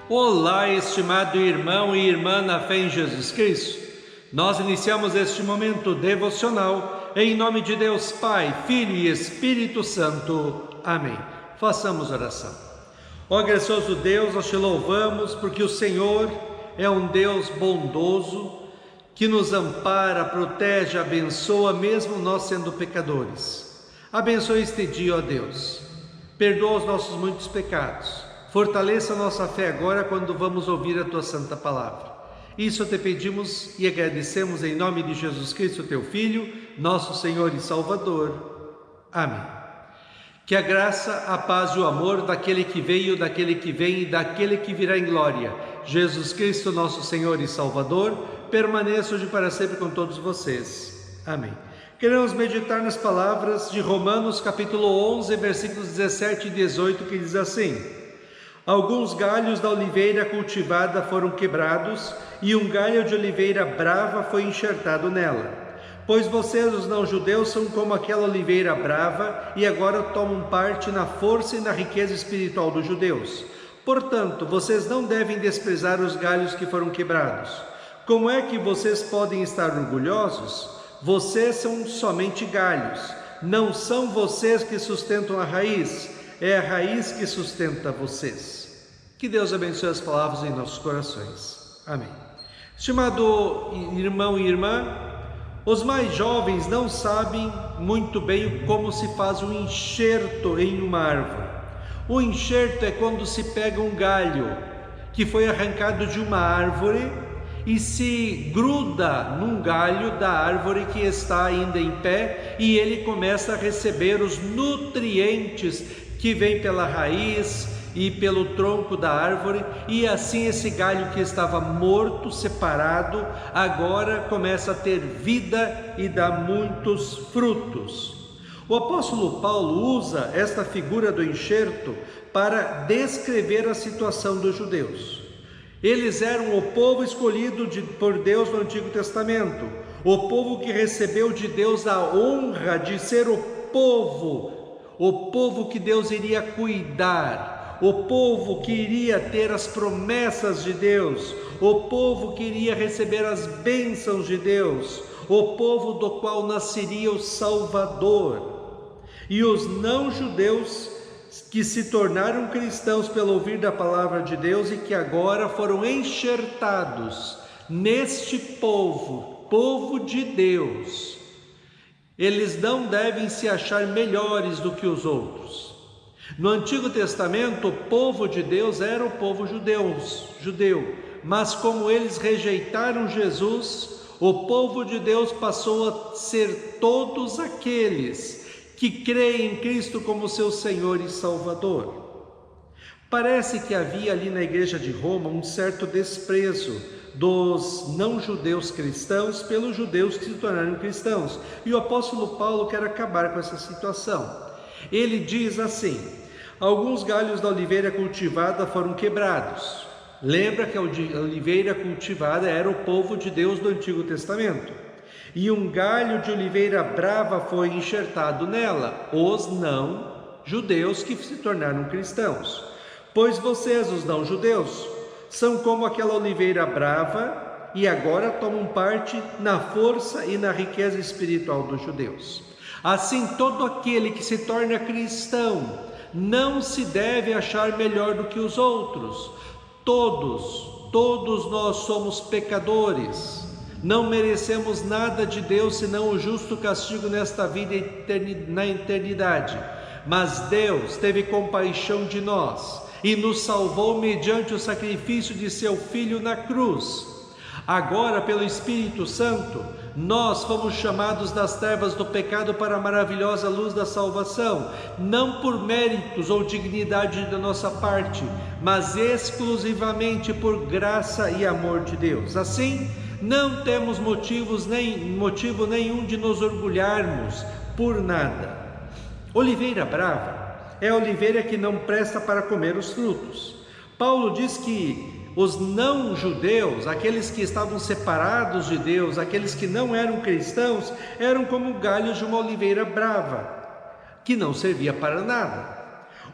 Olá, estimado irmão e irmã na fé em Jesus Cristo. Nós iniciamos este momento devocional em nome de Deus Pai, Filho e Espírito Santo. Amém. Façamos oração. Ó gracioso Deus, nós te louvamos porque o Senhor é um Deus bondoso que nos ampara, protege, abençoa, mesmo nós sendo pecadores. Abençoe este dia, ó Deus. Perdoa os nossos muitos pecados. Fortaleça a nossa fé agora quando vamos ouvir a Tua Santa Palavra. Isso te pedimos e agradecemos em nome de Jesus Cristo, Teu Filho, nosso Senhor e Salvador. Amém. Que a graça, a paz e o amor daquele que veio, daquele que vem e daquele que virá em glória, Jesus Cristo, nosso Senhor e Salvador, permaneça hoje para sempre com todos vocês. Amém. Queremos meditar nas palavras de Romanos capítulo 11, versículos 17 e 18, que diz assim: alguns galhos da oliveira cultivada foram quebrados, e um galho de oliveira brava foi enxertado nela. Pois vocês, os não-judeus, são como aquela oliveira brava, e agora tomam parte na força e na riqueza espiritual dos judeus. Portanto, vocês não devem desprezar os galhos que foram quebrados. Como é que vocês podem estar orgulhosos? Vocês são somente galhos. Não são vocês que sustentam a raiz, é a raiz que sustenta vocês. Que Deus abençoe as palavras em nossos corações. Amém. Estimado irmão e irmã, os mais jovens não sabem muito bem como se faz um enxerto em uma árvore. O enxerto é quando se pega um galho que foi arrancado de uma árvore e se gruda num galho da árvore que está ainda em pé, e ele começa a receber os nutrientes que vêm pela raiz e pelo tronco da árvore, e assim esse galho que estava morto, separado, agora começa a ter vida e dá muitos frutos. O apóstolo Paulo usa esta figura do enxerto para descrever a situação dos judeus. Eles eram o povo escolhido por Deus no Antigo Testamento, o povo que recebeu de Deus a honra de ser o povo que Deus iria cuidar, o povo que iria ter as promessas de Deus, o povo que iria receber as bênçãos de Deus, o povo do qual nasceria o Salvador. E os não-judeus que se tornaram cristãos pelo ouvir da palavra de Deus e que agora foram enxertados neste povo de Deus, eles não devem se achar melhores do que os outros. No Antigo Testamento, o povo de Deus era o povo judeu, mas como eles rejeitaram Jesus, o povo de Deus passou a ser todos aqueles que creem em Cristo como seu Senhor e Salvador. Parece que havia ali na igreja de Roma um certo desprezo dos não-judeus cristãos pelos judeus que se tornaram cristãos, e o apóstolo Paulo quer acabar com essa situação. Ele diz assim: alguns galhos da oliveira cultivada foram quebrados. Lembra que a oliveira cultivada era o povo de Deus do Antigo Testamento. E um galho de oliveira brava foi enxertado nela, os não-judeus que se tornaram cristãos. Pois vocês, os não-judeus, são como aquela oliveira brava, e agora tomam parte na força e na riqueza espiritual dos judeus. Assim, todo aquele que se torna cristão não se deve achar melhor do que os outros. Todos nós somos pecadores. Não merecemos nada de Deus senão o justo castigo nesta vida e na eternidade. Mas Deus teve compaixão de nós e nos salvou mediante o sacrifício de seu Filho na cruz. Agora, pelo Espírito Santo, nós fomos chamados das trevas do pecado para a maravilhosa luz da salvação, não por méritos ou dignidade da nossa parte, mas exclusivamente por graça e amor de Deus. Assim, não temos motivo nenhum de nos orgulharmos por nada. Oliveira brava é a oliveira que não presta para comer os frutos. Paulo diz que os não-judeus, aqueles que estavam separados de Deus, aqueles que não eram cristãos, eram como galhos de uma oliveira brava, que não servia para nada.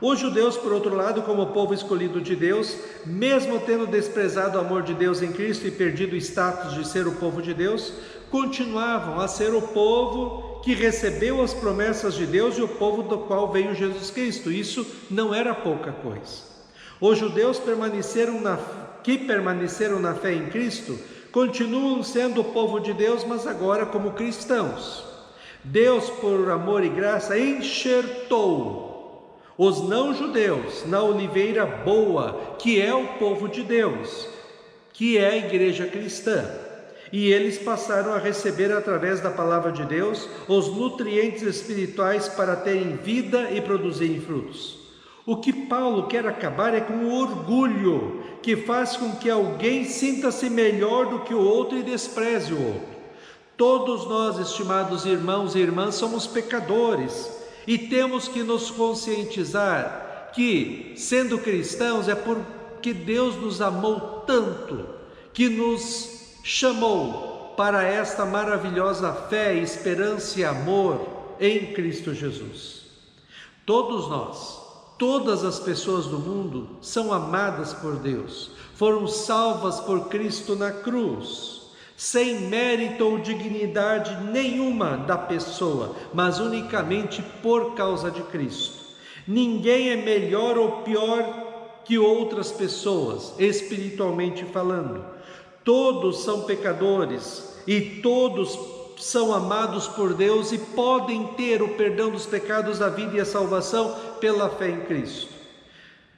Os judeus, por outro lado, como povo escolhido de Deus, mesmo tendo desprezado o amor de Deus em Cristo e perdido o status de ser o povo de Deus, continuavam a ser o povo que recebeu as promessas de Deus e o povo do qual veio Jesus Cristo. Isso não era pouca coisa. Os judeus que permaneceram na fé em Cristo continuam sendo o povo de Deus, mas agora como cristãos. Deus, por amor e graça, enxertou os não-judeus na oliveira boa, que é o povo de Deus, que é a igreja cristã. E eles passaram a receber, através da palavra de Deus, os nutrientes espirituais para terem vida e produzirem frutos. O que Paulo quer acabar é com o orgulho, que faz com que alguém sinta-se melhor do que o outro e despreze o outro. Todos nós, estimados irmãos e irmãs, somos pecadores e temos que nos conscientizar que, sendo cristãos, é porque Deus nos amou tanto que nos chamou para esta maravilhosa fé, esperança e amor em Cristo Jesus. Todos nós, todas as pessoas do mundo são amadas por Deus, foram salvas por Cristo na cruz, sem mérito ou dignidade nenhuma da pessoa, mas unicamente por causa de Cristo. Ninguém é melhor ou pior que outras pessoas, espiritualmente falando. Todos são pecadores e todos são amados por Deus e podem ter o perdão dos pecados, a vida e a salvação pela fé em Cristo.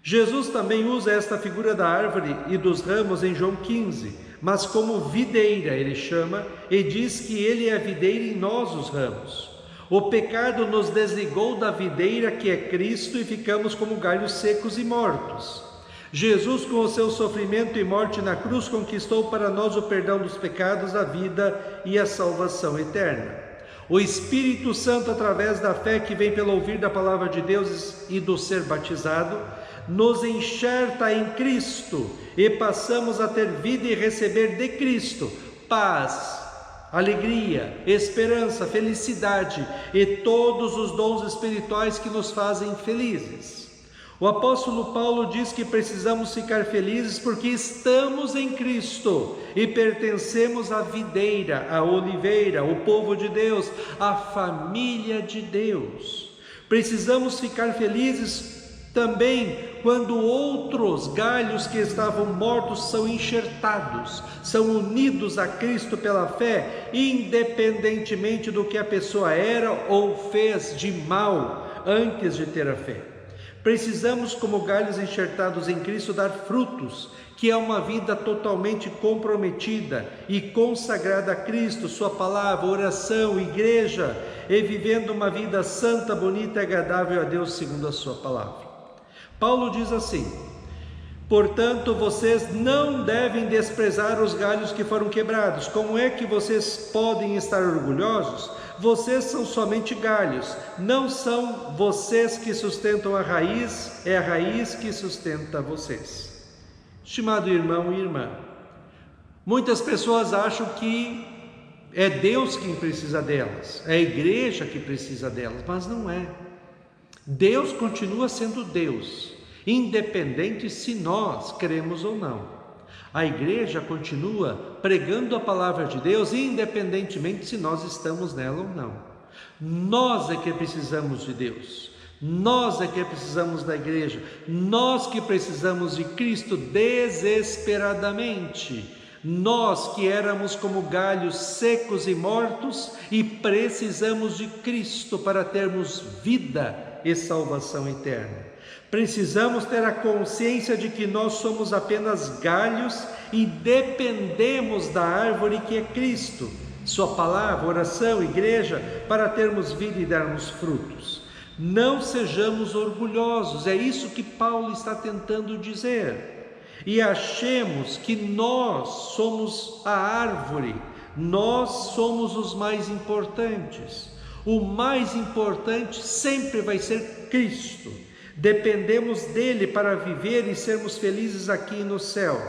Jesus também usa esta figura da árvore e dos ramos em João 15, mas como videira ele chama e diz que ele é a videira e nós os ramos. O pecado nos desligou da videira que é Cristo e ficamos como galhos secos e mortos. Jesus, com o seu sofrimento e morte na cruz, conquistou para nós o perdão dos pecados, a vida e a salvação eterna. O Espírito Santo, através da fé que vem pelo ouvir da palavra de Deus e do ser batizado, nos enxerta em Cristo e passamos a ter vida e receber de Cristo paz, alegria, esperança, felicidade e todos os dons espirituais que nos fazem felizes. O apóstolo Paulo diz que precisamos ficar felizes porque estamos em Cristo e pertencemos à videira, à oliveira, o povo de Deus, a família de Deus. Precisamos ficar felizes também quando outros galhos que estavam mortos são enxertados, são unidos a Cristo pela fé, independentemente do que a pessoa era ou fez de mal antes de ter a fé. Precisamos, como galhos enxertados em Cristo, dar frutos, que é uma vida totalmente comprometida e consagrada a Cristo, sua palavra, oração, igreja, e vivendo uma vida santa, bonita e agradável a Deus segundo a sua palavra. Paulo diz assim: portanto, vocês não devem desprezar os galhos que foram quebrados. Como é que vocês podem estar orgulhosos? Vocês são somente galhos, não são vocês que sustentam a raiz, é a raiz que sustenta vocês. Estimado irmão e irmã, muitas pessoas acham que é Deus quem precisa delas, é a igreja que precisa delas, mas não é. Deus continua sendo Deus, independente se nós cremos ou não. A igreja continua pregando a palavra de Deus, independentemente se nós estamos nela ou não. Nós é que precisamos de Deus, nós é que precisamos da igreja, nós que precisamos de Cristo desesperadamente. Nós que éramos como galhos secos e mortos e precisamos de Cristo para termos vida e salvação eterna. Precisamos ter a consciência de que nós somos apenas galhos e dependemos da árvore que é Cristo, sua palavra, oração, igreja, para termos vida e darmos frutos. Não sejamos orgulhosos, é isso que Paulo está tentando dizer. E achemos que nós somos a árvore, nós somos os mais importantes. O mais importante sempre vai ser Cristo. Dependemos dele para viver e sermos felizes aqui no céu.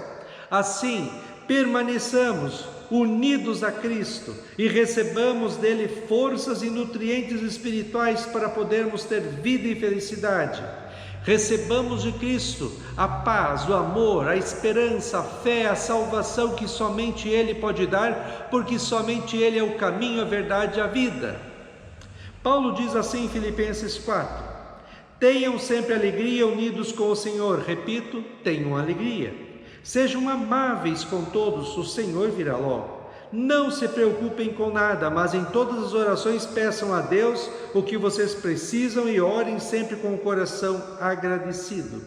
Assim, permaneçamos unidos a Cristo e recebamos dele forças e nutrientes espirituais para podermos ter vida e felicidade. Recebamos de Cristo a paz, o amor, a esperança, a fé, a salvação que somente Ele pode dar, porque somente Ele é o caminho, a verdade e a vida. Paulo diz assim em Filipenses 4: tenham sempre alegria unidos com o Senhor. Repito, tenham alegria. Sejam amáveis com todos, o Senhor virá logo. Não se preocupem com nada, mas em todas as orações peçam a Deus o que vocês precisam e orem sempre com o coração agradecido.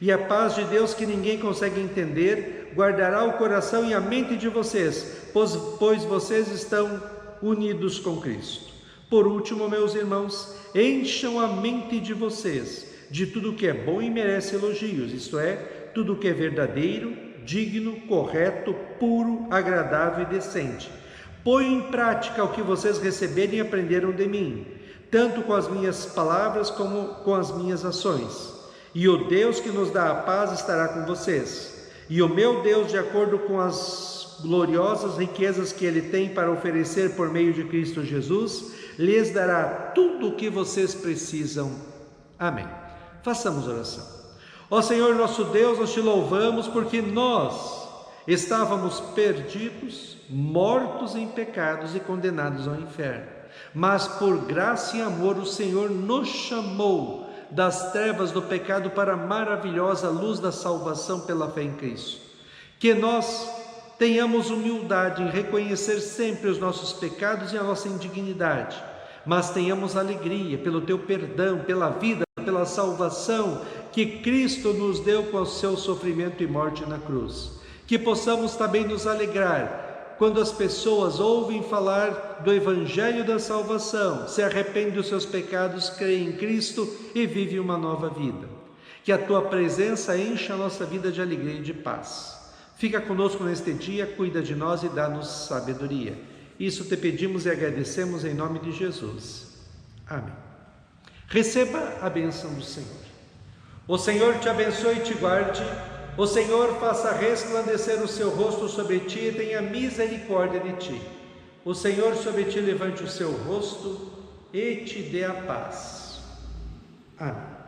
E a paz de Deus, que ninguém consegue entender, guardará o coração e a mente de vocês, pois vocês estão unidos com Cristo. Por último, meus irmãos, encham a mente de vocês de tudo que é bom e merece elogios, isto é, tudo que é verdadeiro, digno, correto, puro, agradável e decente. Ponham em prática o que vocês receberam e aprenderam de mim, tanto com as minhas palavras como com as minhas ações. E o Deus que nos dá a paz estará com vocês. E o meu Deus, de acordo com as gloriosas riquezas que Ele tem para oferecer por meio de Cristo Jesus, lhes dará tudo o que vocês precisam. Amém. Façamos oração. Ó Senhor nosso Deus, nós te louvamos porque nós estávamos perdidos, mortos em pecados e condenados ao inferno. Mas por graça e amor o Senhor nos chamou das trevas do pecado para a maravilhosa luz da salvação pela fé em Cristo. Que nós tenhamos humildade em reconhecer sempre os nossos pecados e a nossa indignidade, mas tenhamos alegria pelo teu perdão, pela vida, pela salvação que Cristo nos deu com o seu sofrimento e morte na cruz. Que possamos também nos alegrar quando as pessoas ouvem falar do Evangelho da salvação, se arrependem dos seus pecados, creem em Cristo e vivem uma nova vida. Que a tua presença encha a nossa vida de alegria e de paz. Fica conosco neste dia, cuida de nós e dá-nos sabedoria. Isso te pedimos e agradecemos em nome de Jesus. Amém. Receba a bênção do Senhor. O Senhor te abençoe e te guarde. O Senhor faça resplandecer o seu rosto sobre ti e tenha misericórdia de ti. O Senhor sobre ti levante o seu rosto e te dê a paz. Amém.